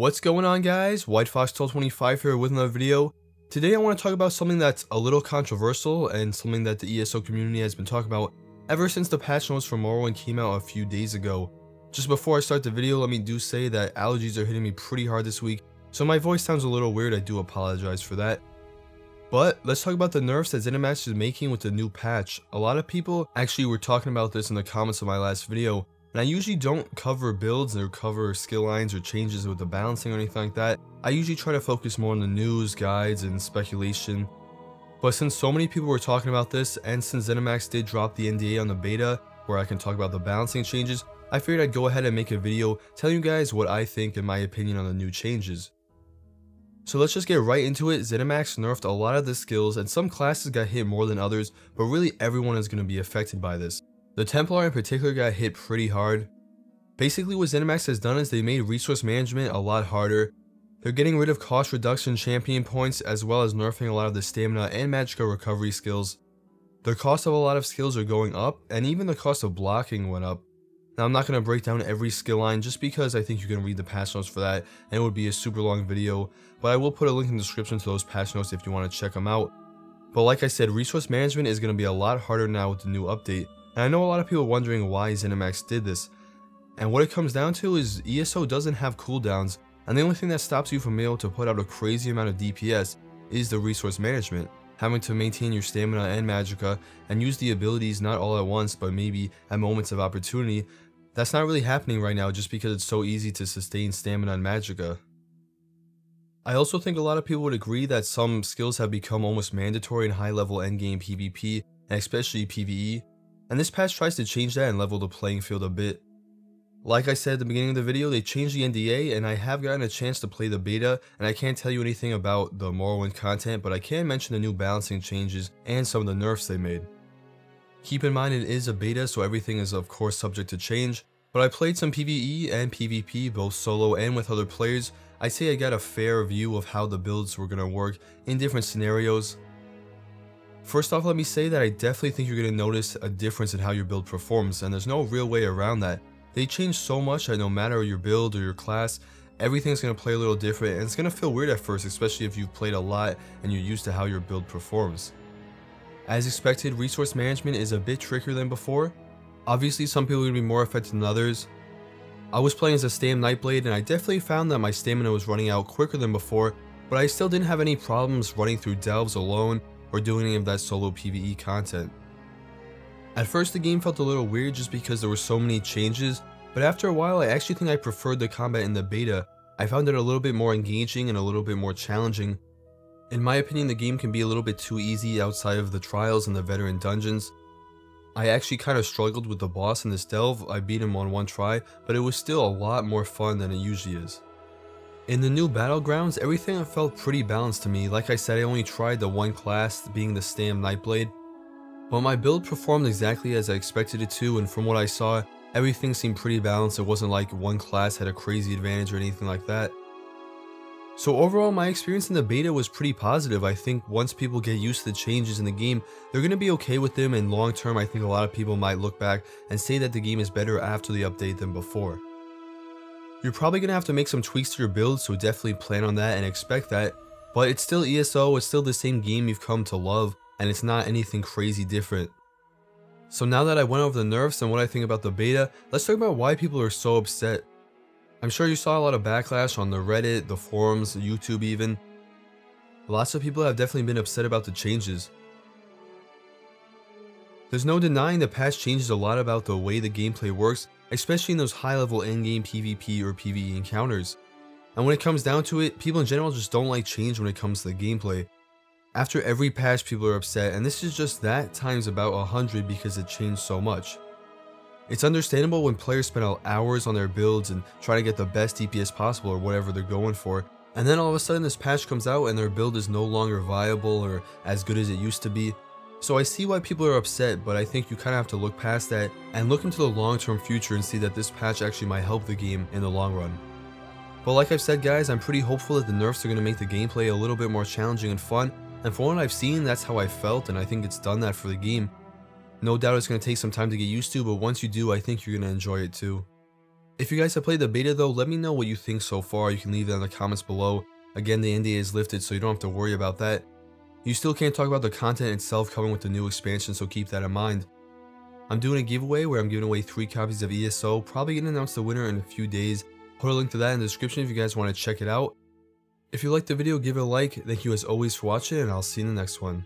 What's going on, guys? WhiteFox1225 here with another video. Today I want to talk about something that's a little controversial and something that the ESO community has been talking about ever since the patch notes for Morrowind came out a few days ago. Just before I start the video, let me say that allergies are hitting me pretty hard this week, so my voice sounds a little weird. I do apologize for that. But let's talk about the nerfs that ZeniMax is making with the new patch. A lot of people actually were talking about this in the comments of my last video. And I usually don't cover builds or cover skill lines or changes with the balancing or anything like that. I usually try to focus more on the news, guides, and speculation. But since so many people were talking about this, and since ZeniMax did drop the NDA on the beta, where I can talk about the balancing changes, I figured I'd go ahead and make a video telling you guys what I think and my opinion on the new changes. So let's just get right into it. ZeniMax nerfed a lot of the skills, and some classes got hit more than others, but really everyone is going to be affected by this. The Templar in particular got hit pretty hard. Basically what ZeniMax has done is they made resource management a lot harder. They're getting rid of cost reduction champion points, as well as nerfing a lot of the stamina and magicka recovery skills. The cost of a lot of skills are going up, and even the cost of blocking went up. Now I'm not going to break down every skill line just because I think you can read the patch notes for that, and it would be a super long video, but I will put a link in the description to those patch notes if you want to check them out. But like I said, resource management is going to be a lot harder now with the new update. And I know a lot of people are wondering why ZeniMax did this. And what it comes down to is ESO doesn't have cooldowns, and the only thing that stops you from being able to put out a crazy amount of DPS is the resource management. Having to maintain your stamina and magicka, and use the abilities not all at once but maybe at moments of opportunity. That's not really happening right now just because it's so easy to sustain stamina and magicka. I also think a lot of people would agree that some skills have become almost mandatory in high level endgame PvP, and especially PvE. And this patch tries to change that and level the playing field a bit. Like I said at the beginning of the video, they changed the NDA, and I have gotten a chance to play the beta, and I can't tell you anything about the Morrowind content, but I can mention the new balancing changes and some of the nerfs they made. Keep in mind it is a beta, so everything is of course subject to change, but I played some PvE and PvP, both solo and with other players. I'd say I got a fair view of how the builds were going to work in different scenarios. First off, let me say that I definitely think you're going to notice a difference in how your build performs, and there's no real way around that. They changed so much that no matter your build or your class, everything's going to play a little different, and it's going to feel weird at first, especially if you've played a lot and you're used to how your build performs. As expected, resource management is a bit trickier than before. Obviously, some people are going to be more affected than others. I was playing as a Stam Nightblade, and I definitely found that my stamina was running out quicker than before, but I still didn't have any problems running through delves alone or doing any of that solo PvE content. At first the game felt a little weird just because there were so many changes, but after a while I actually think I preferred the combat in the beta. I found it a little bit more engaging and a little bit more challenging. In my opinion, the game can be a little bit too easy outside of the trials and the veteran dungeons. I actually kind of struggled with the boss in this delve. I beat him on one try, but it was still a lot more fun than it usually is. In the new battlegrounds, everything felt pretty balanced to me. Like I said, I only tried the one class, being the Stam Nightblade, but my build performed exactly as I expected it to, and from what I saw, everything seemed pretty balanced. It wasn't like one class had a crazy advantage or anything like that. So overall, my experience in the beta was pretty positive. I think once people get used to the changes in the game, they're going to be okay with them, and long term I think a lot of people might look back and say that the game is better after the update than before. You're probably going to have to make some tweaks to your build, so definitely plan on that and expect that, but it's still ESO, it's still the same game you've come to love, and it's not anything crazy different. So now that I went over the nerfs and what I think about the beta, let's talk about why people are so upset. I'm sure you saw a lot of backlash on the Reddit, the forums, YouTube even. Lots of people have definitely been upset about the changes. There's no denying the patch changes a lot about the way the gameplay works, especially in those high-level endgame PvP or PvE encounters. And when it comes down to it, people in general just don't like change when it comes to the gameplay. After every patch, people are upset, and this is just that times about 100 because it changed so much. It's understandable when players spend hours on their builds and try to get the best DPS possible or whatever they're going for, and then all of a sudden this patch comes out and their build is no longer viable or as good as it used to be. So I see why people are upset, but I think you kind of have to look past that and look into the long-term future and see that this patch actually might help the game in the long run. But like I've said, guys, I'm pretty hopeful that the nerfs are going to make the gameplay a little bit more challenging and fun, and from what I've seen, that's how I felt, and I think it's done that for the game. No doubt it's going to take some time to get used to, but once you do, I think you're going to enjoy it too. If you guys have played the beta though, let me know what you think so far. You can leave that in the comments below. Again, the NDA is lifted, so you don't have to worry about that. You still can't talk about the content itself coming with the new expansion, so keep that in mind. I'm doing a giveaway where I'm giving away 3 copies of ESO, probably going to announce the winner in a few days. Put a link to that in the description if you guys want to check it out. If you liked the video, give it a like. Thank you as always for watching, and I'll see you in the next one.